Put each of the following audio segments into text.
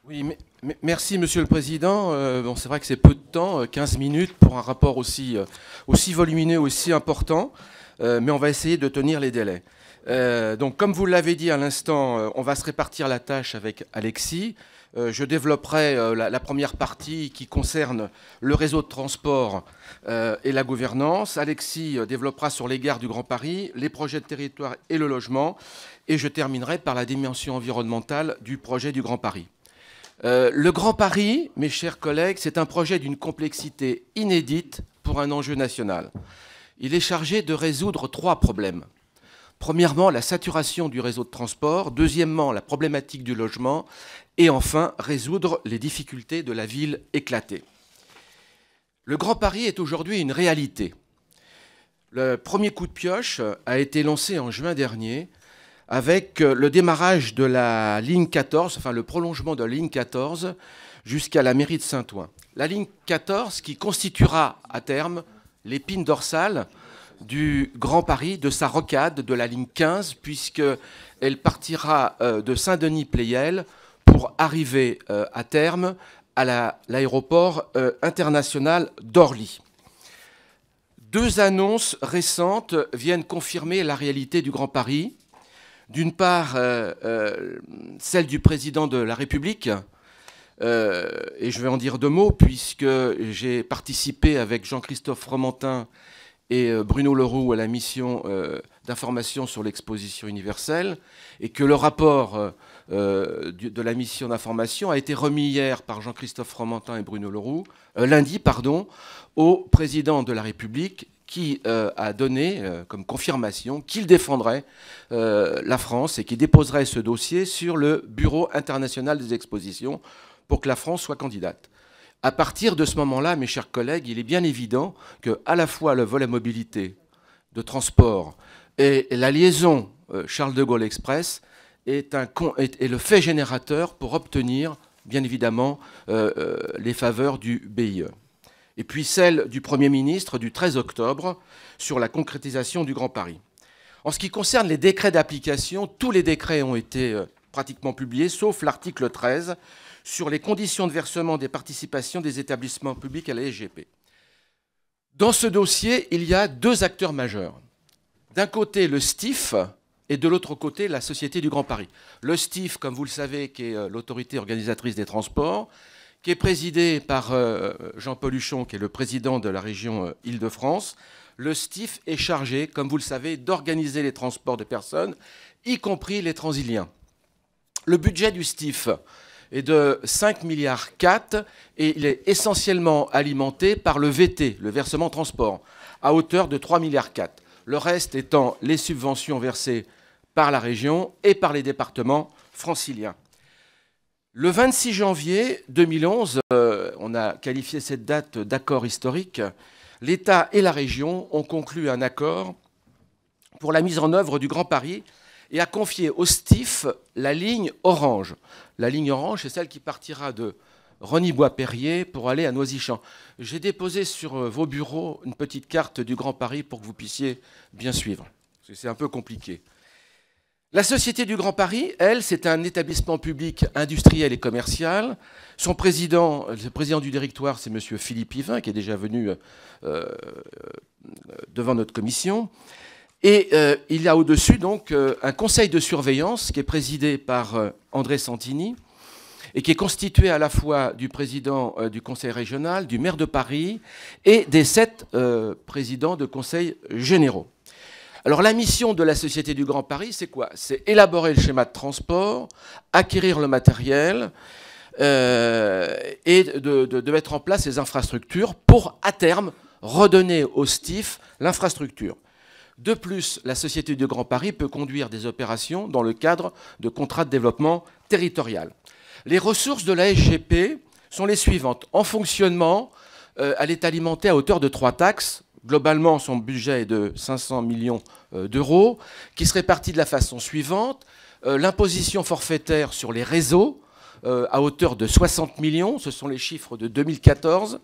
Oui, merci Monsieur le Président. Bon, c'est vrai que c'est peu de temps, 15 minutes pour un rapport aussi volumineux, aussi important, mais on va essayer de tenir les délais. Donc comme vous l'avez dit à l'instant, on va se répartir la tâche avec Alexis. Je développerai la première partie qui concerne le réseau de transport et la gouvernance. Alexis développera sur les gares du Grand Paris, les projets de territoire et le logement. Et je terminerai par la dimension environnementale du projet du Grand Paris. Le Grand Paris, mes chers collègues, c'est un projet d'une complexité inédite pour un enjeu national. Il est chargé de résoudre 3 problèmes. Premièrement, la saturation du réseau de transport. Deuxièmement, la problématique du logement. Et enfin, résoudre les difficultés de la ville éclatée. Le Grand Paris est aujourd'hui une réalité. Le premier coup de pioche a été lancé en juin dernier avec le démarrage de la ligne 14, enfin le prolongement de la ligne 14 jusqu'à la mairie de Saint-Ouen. La ligne 14 qui constituera à terme l'épine dorsale du Grand Paris, de sa rocade de la ligne 15, puisqu'elle partira de Saint-Denis-Pleyel pour arriver à terme à l'aéroport international d'Orly. 2 annonces récentes viennent confirmer la réalité du Grand Paris. D'une part, celle du président de la République, et je vais en dire 2 mots, puisque j'ai participé avec Jean-Christophe Fromentin et Bruno Leroux à la mission d'information sur l'exposition universelle, et que le rapport de la mission d'information a été remis hier par Jean-Christophe Fromentin et Bruno Leroux, lundi, au président de la République, qui a donné comme confirmation qu'il défendrait la France et qui déposerait ce dossier sur le Bureau international des expositions pour que la France soit candidate. À partir de ce moment-là, mes chers collègues, il est bien évident qu'à la fois le volet mobilité de transport et la liaison Charles de Gaulle Express est le fait générateur pour obtenir, bien évidemment, les faveurs du BIE. Et puis celle du Premier ministre du 13 octobre sur la concrétisation du Grand Paris. En ce qui concerne les décrets d'application, tous les décrets ont été pratiquement publiés, sauf l'article 13 sur les conditions de versement des participations des établissements publics à la SGP. Dans ce dossier, il y a 2 acteurs majeurs. D'un côté, le STIF, et de l'autre côté, la Société du Grand Paris. Le STIF, comme vous le savez, qui est l'autorité organisatrice des transports, qui est présidé par Jean-Paul Huchon, qui est le président de la région Île-de-France. Le STIF est chargé, comme vous le savez, d'organiser les transports de personnes, y compris les Transiliens. Le budget du STIF est de 5,4 milliards et il est essentiellement alimenté par le VT, le versement transport, à hauteur de 3,4 milliards. Le reste étant les subventions versées par la région et par les départements franciliens. Le 26 janvier 2011, on a qualifié cette date d'accord historique, l'État et la région ont conclu un accord pour la mise en œuvre du Grand Paris et a confié au STIF la ligne orange. La ligne orange, c'est celle qui partira de Rosny-Bois-Perrier pour aller à Noisy-Champs. J'ai déposé sur vos bureaux une petite carte du Grand Paris pour que vous puissiez bien suivre. C'est un peu compliqué. La Société du Grand Paris, elle, c'est un établissement public industriel et commercial. Son président, le président du directoire, c'est M. Philippe Yvain, qui est déjà venu devant notre commission. Et il y a au-dessus donc un conseil de surveillance qui est présidé par André Santini et qui est constitué à la fois du président du conseil régional, du maire de Paris et des 7 présidents de conseils généraux. Alors la mission de la Société du Grand Paris, c'est quoi? C'est élaborer le schéma de transport, acquérir le matériel et de mettre en place les infrastructures pour, à terme, redonner au STIF l'infrastructure. De plus, la Société du Grand Paris peut conduire des opérations dans le cadre de contrats de développement territorial. Les ressources de la SGP sont les suivantes. En fonctionnement, elle est alimentée à hauteur de 3 taxes. Globalement, son budget est de 500 millions d'euros, qui se répartit de la façon suivante. L'imposition forfaitaire sur les réseaux, à hauteur de 60 millions, ce sont les chiffres de 2014.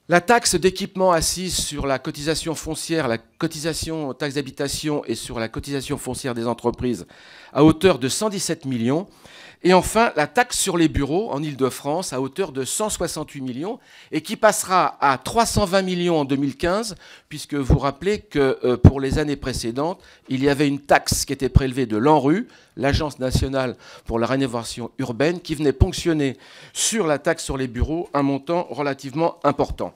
La taxe d'équipement assise sur la cotisation foncière, la cotisation taxe d'habitation et sur la cotisation foncière des entreprises à hauteur de 117 millions. Et enfin, la taxe sur les bureaux en Île-de-France à hauteur de 168 millions et qui passera à 320 millions en 2015, puisque vous rappelez que pour les années précédentes, il y avait une taxe qui était prélevée de l'ANRU, l'Agence nationale pour la rénovation urbaine, qui venait ponctionner sur la taxe sur les bureaux un montant relativement important.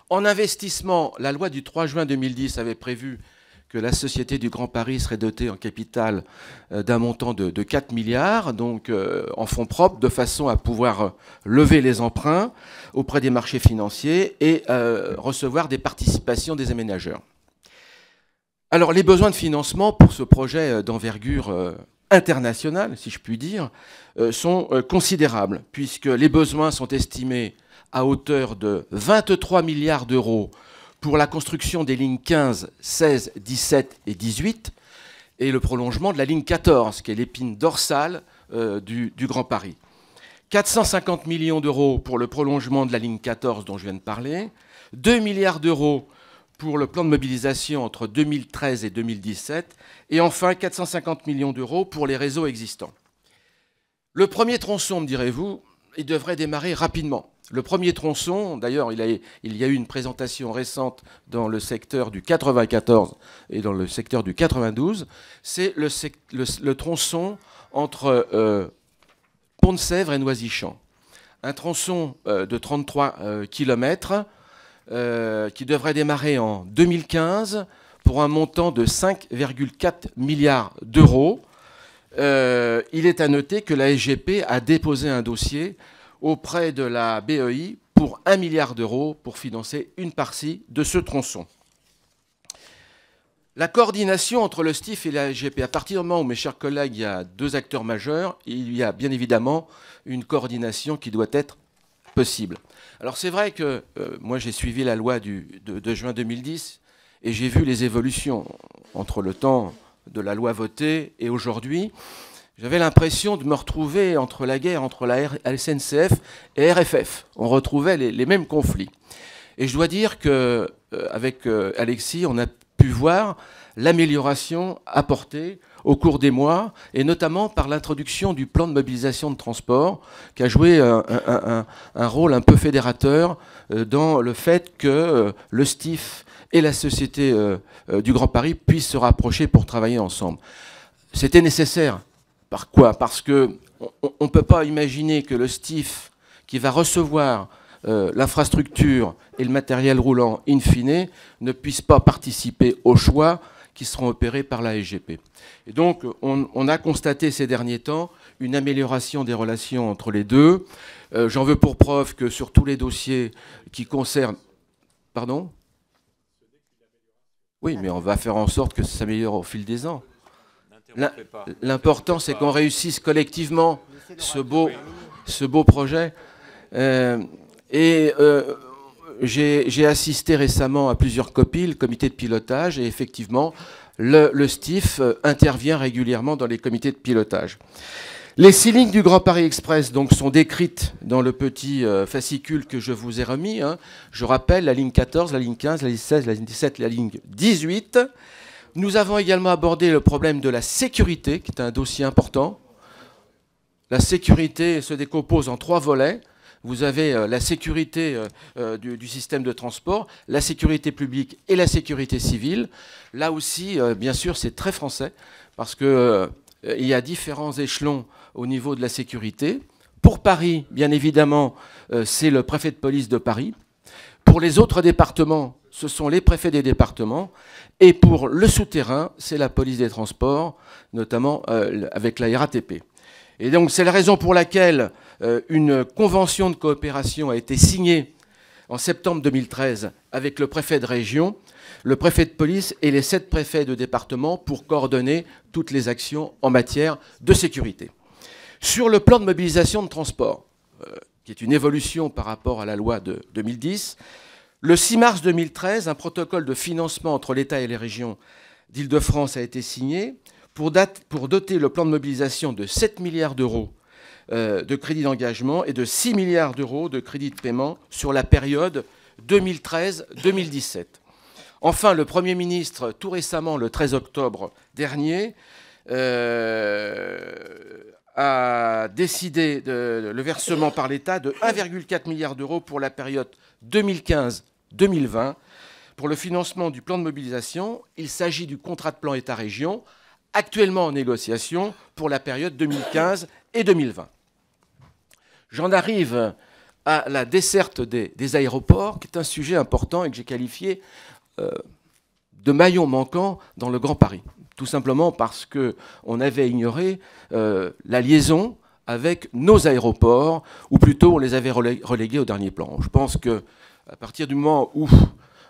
En investissement, la loi du 3 juin 2010 avait prévu que la Société du Grand Paris serait dotée en capital d'un montant de 4 milliards, donc en fonds propres, de façon à pouvoir lever les emprunts auprès des marchés financiers et recevoir des participations des aménageurs. Alors, les besoins de financement pour ce projet d'envergure internationale, si je puis dire, sont considérables, puisque les besoins sont estimés à hauteur de 23 milliards d'euros pour la construction des lignes 15, 16, 17 et 18, et le prolongement de la ligne 14, qui est l'épine dorsale du Grand Paris. 450 millions d'euros pour le prolongement de la ligne 14 dont je viens de parler, 2 milliards d'euros pour le plan de mobilisation entre 2013 et 2017, et enfin 450 millions d'euros pour les réseaux existants. Le premier tronçon, me direz-vous, il devrait démarrer rapidement. Le premier tronçon, d'ailleurs, il y a eu une présentation récente dans le secteur du 94 et dans le secteur du 92, c'est le tronçon entre Pont-de-Sèvres et Noisy-Champs. Un tronçon de 33 km qui devrait démarrer en 2015 pour un montant de 5,4 milliards d'euros. Il est à noter que la SGP a déposé un dossier auprès de la BEI pour 1 milliard d'euros pour financer une partie de ce tronçon. La coordination entre le STIF et la SGP, à partir du moment où, mes chers collègues, il y a deux acteurs majeurs, il y a bien évidemment une coordination qui doit être possible. Alors c'est vrai que moi j'ai suivi la loi de juin 2010 et j'ai vu les évolutions entre le temps de la loi votée et aujourd'hui. J'avais l'impression de me retrouver entre la guerre entre la SNCF et RFF. On retrouvait les mêmes conflits. Et je dois dire qu'avec Alexis, on a pu voir l'amélioration apportée au cours des mois, et notamment par l'introduction du plan de mobilisation de transport, qui a joué un rôle un peu fédérateur dans le fait que le STIF et la Société du Grand Paris puissent se rapprocher pour travailler ensemble. C'était nécessaire. Par quoi? Parce qu'on ne peut pas imaginer que le STIF, qui va recevoir l'infrastructure et le matériel roulant in fine, ne puisse pas participer aux choix qui seront opérés par la SGP. Et donc, on a constaté ces derniers temps une amélioration des relations entre les deux. J'en veux pour preuve que sur tous les dossiers qui concernent... Pardon? Oui, mais on va faire en sorte que ça s'améliore au fil des ans. L'important, c'est qu'on réussisse collectivement ce beau projet. J'ai assisté récemment à plusieurs COPI, le comité de pilotage, et effectivement, le STIF intervient régulièrement dans les comités de pilotage. Les 6 lignes du Grand Paris Express donc, sont décrites dans le petit fascicule que je vous ai remis. Je rappelle la ligne 14, la ligne 15, la ligne 16, la ligne 17, la ligne 18. Nous avons également abordé le problème de la sécurité, qui est un dossier important. La sécurité se décompose en 3 volets. Vous avez la sécurité du système de transport, la sécurité publique et la sécurité civile. Là aussi, bien sûr, c'est très français, parce qu'il y a différents échelons au niveau de la sécurité. Pour Paris, bien évidemment, c'est le préfet de police de Paris. Pour les autres départements, ce sont les préfets des départements. Et pour le souterrain, c'est la police des transports, notamment avec la RATP. Et donc, c'est la raison pour laquelle une convention de coopération a été signée en septembre 2013 avec le préfet de région, le préfet de police et les 7 préfets de département pour coordonner toutes les actions en matière de sécurité. Sur le plan de mobilisation de transport, qui est une évolution par rapport à la loi de 2010, le 6 mars 2013, un protocole de financement entre l'État et les régions d'Île-de-France a été signé pour doter le plan de mobilisation de 7 milliards d'euros de crédits d'engagement et de 6 milliards d'euros de crédits de paiement sur la période 2013-2017. Enfin, le Premier ministre, tout récemment, le 13 octobre dernier, a décidé le versement par l'État de 1,4 milliard d'euros pour la période 2015-2020 pour le financement du plan de mobilisation. Il s'agit du contrat de plan État-région, actuellement en négociation pour la période 2015 et 2020. J'en arrive à la desserte des aéroports, qui est un sujet important et que j'ai qualifié de maillon manquant dans le Grand Paris. Tout simplement parce qu'on avait ignoré la liaison avec nos aéroports, ou plutôt on les avait relégués au dernier plan. Je pense qu'à partir du moment où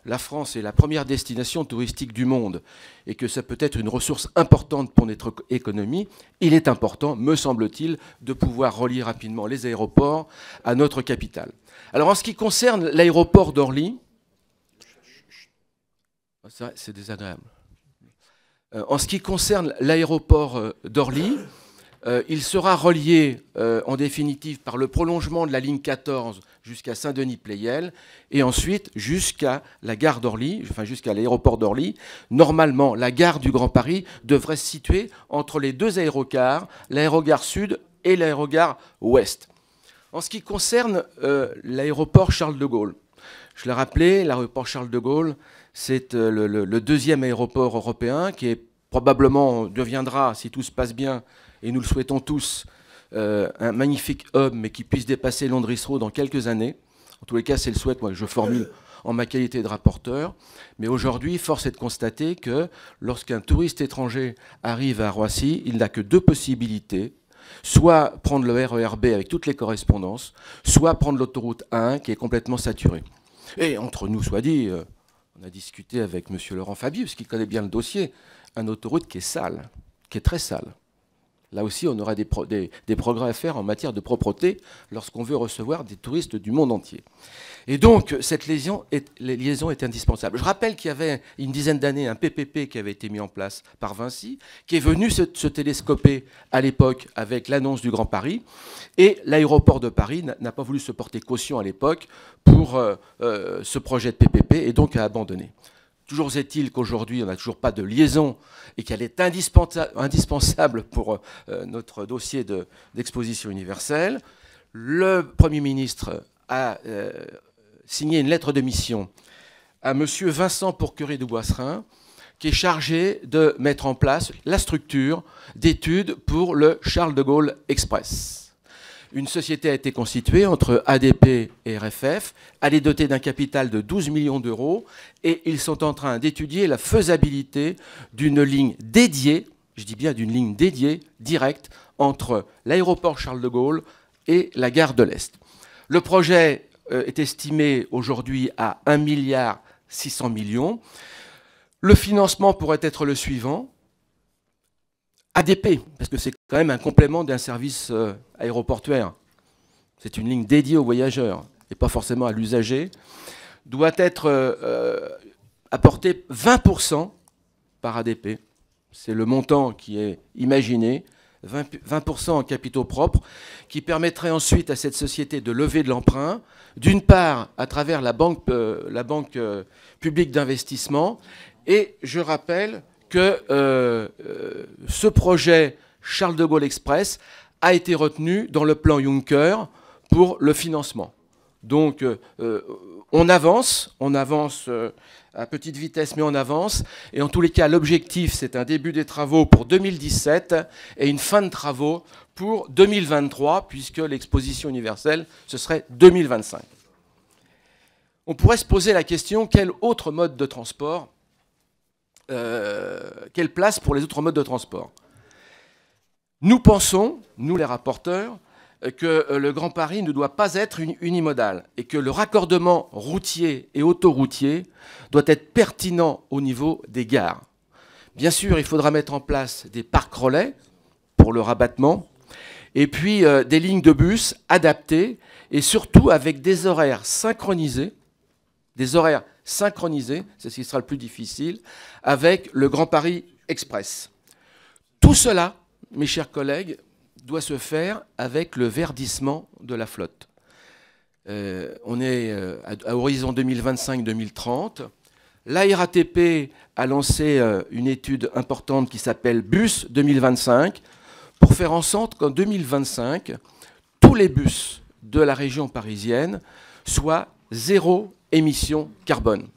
la France est la première destination touristique du monde et que ça peut être une ressource importante pour notre économie, il est important, me semble-t-il, de pouvoir relier rapidement les aéroports à notre capitale. Alors en ce qui concerne l'aéroport d'Orly, c'est désagréable. En ce qui concerne l'aéroport d'Orly, il sera relié en définitive par le prolongement de la ligne 14 jusqu'à Saint-Denis-Pleyel et ensuite jusqu'à la gare d'Orly, enfin jusqu'à l'aéroport d'Orly. Normalement, la gare du Grand Paris devrait se situer entre les deux aérogare, l'aérogare sud et l'aérogare ouest. En ce qui concerne l'aéroport Charles de Gaulle, je l'ai rappelé, l'aéroport Charles de Gaulle, c'est le deuxième aéroport européen qui probablement deviendra, si tout se passe bien, et nous le souhaitons tous, un magnifique hub, mais qui puisse dépasser Londres-Heathrow dans quelques années. En tous les cas, c'est le souhait que je formule en ma qualité de rapporteur. Mais aujourd'hui, force est de constater que lorsqu'un touriste étranger arrive à Roissy, il n'a que deux possibilités. Soit prendre le RER B avec toutes les correspondances, soit prendre l'autoroute A1 qui est complètement saturée. Et entre nous, soit dit, on a discuté avec M. Laurent Fabius, qui connaît bien le dossier, une autoroute qui est sale, qui est très sale. Là aussi, on aura des progrès à faire en matière de propreté lorsqu'on veut recevoir des touristes du monde entier. Et donc, cette liaison est indispensable. Je rappelle qu'il y avait une dizaine d'années un PPP qui avait été mis en place par Vinci, qui est venu se télescoper à l'époque avec l'annonce du Grand Paris. Et l'aéroport de Paris n'a pas voulu se porter caution à l'époque pour ce projet de PPP et donc a abandonné. Toujours est-il qu'aujourd'hui, on n'a toujours pas de liaison et qu'elle est indispensable pour notre dossier d'exposition universelle. Le Premier ministre a signé une lettre de mission à M. Vincent Pourquerie de Boisserin, qui est chargé de mettre en place la structure d'études pour le Charles de Gaulle Express. Une société a été constituée entre ADP et RFF. Elle est dotée d'un capital de 12 millions d'euros et ils sont en train d'étudier la faisabilité d'une ligne dédiée, je dis bien d'une ligne dédiée, directe, entre l'aéroport Charles de Gaulle et la gare de l'Est. Le projet est estimé aujourd'hui à 1,6 milliard. Le financement pourrait être le suivant. ADP, parce que c'est quand même un complément d'un service aéroportuaire. C'est une ligne dédiée aux voyageurs et pas forcément à l'usager. Doit être apporté 20% par ADP. C'est le montant qui est imaginé, 20% en capitaux propres, qui permettrait ensuite à cette société de lever de l'emprunt, d'une part à travers la banque publique d'investissement. Et je rappelle que ce projet Charles de Gaulle Express a été retenu dans le plan Juncker pour le financement. Donc on avance à petite vitesse, mais on avance. Et en tous les cas, l'objectif, c'est un début des travaux pour 2017 et une fin de travaux pour 2023, puisque l'exposition universelle, ce serait 2025. On pourrait se poser la question, quel autre mode de transport quelle place pour les autres modes de transport? Nous pensons, nous les rapporteurs, que le Grand Paris ne doit pas être unimodal et que le raccordement routier et autoroutier doit être pertinent au niveau des gares. Bien sûr, il faudra mettre en place des parcs relais pour le rabattement et puis des lignes de bus adaptées et surtout avec des horaires synchronisés, c'est ce qui sera le plus difficile, avec le Grand Paris Express. Tout cela, mes chers collègues, doit se faire avec le verdissement de la flotte. On est à horizon 2025-2030. La RATP a lancé une étude importante qui s'appelle BUS 2025 pour faire en sorte qu'en 2025, tous les bus de la région parisienne soient zéro émission carbone.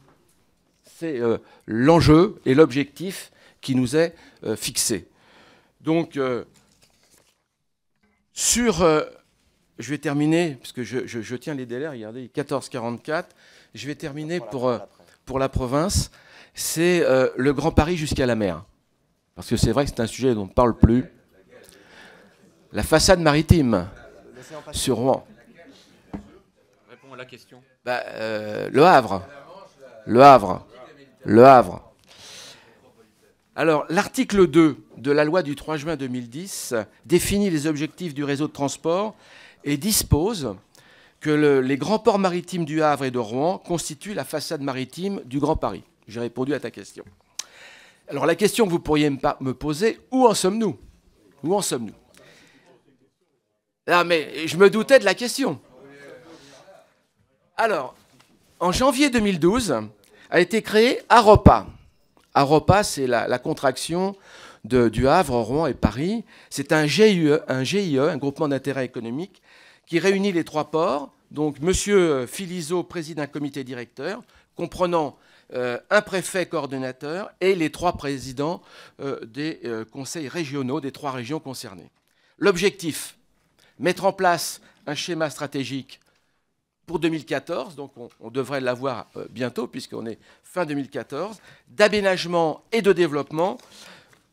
C'est l'enjeu et l'objectif qui nous est fixé. Donc, je vais terminer, parce que je tiens les délais, regardez, 14h44. Je vais terminer pour la province. C'est le Grand Paris jusqu'à la mer. Parce que c'est vrai que c'est un sujet dont on ne parle plus. La façade maritime sur Rouen. Réponds à la question. Le Havre. Le Havre. Le Havre. Alors, l'article 2 de la loi du 3 juin 2010 définit les objectifs du réseau de transport et dispose que les grands ports maritimes du Havre et de Rouen constituent la façade maritime du Grand Paris. J'ai répondu à ta question. Alors, la question que vous pourriez me poser, où en sommes-nous? Où en sommes-nous? Ah, mais je me doutais de la question. Alors, en janvier 2012, a été créé AROPA. AROPA, c'est la contraction du Havre, Rouen et Paris. C'est un GIE, un groupement d'intérêt économique, qui réunit les trois ports. Donc, M. Philizot préside un comité directeur, comprenant un préfet coordonnateur et les trois présidents des conseils régionaux des trois régions concernées. L'objectif, mettre en place un schéma stratégique pour 2014, donc on devrait l'avoir bientôt, puisqu'on est fin 2014, d'aménagement et de développement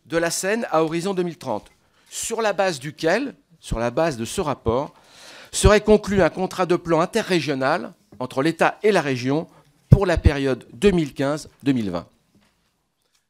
de la Seine à horizon 2030, sur la base duquel, sur la base de ce rapport, serait conclu un contrat de plan interrégional entre l'État et la région pour la période 2015-2020.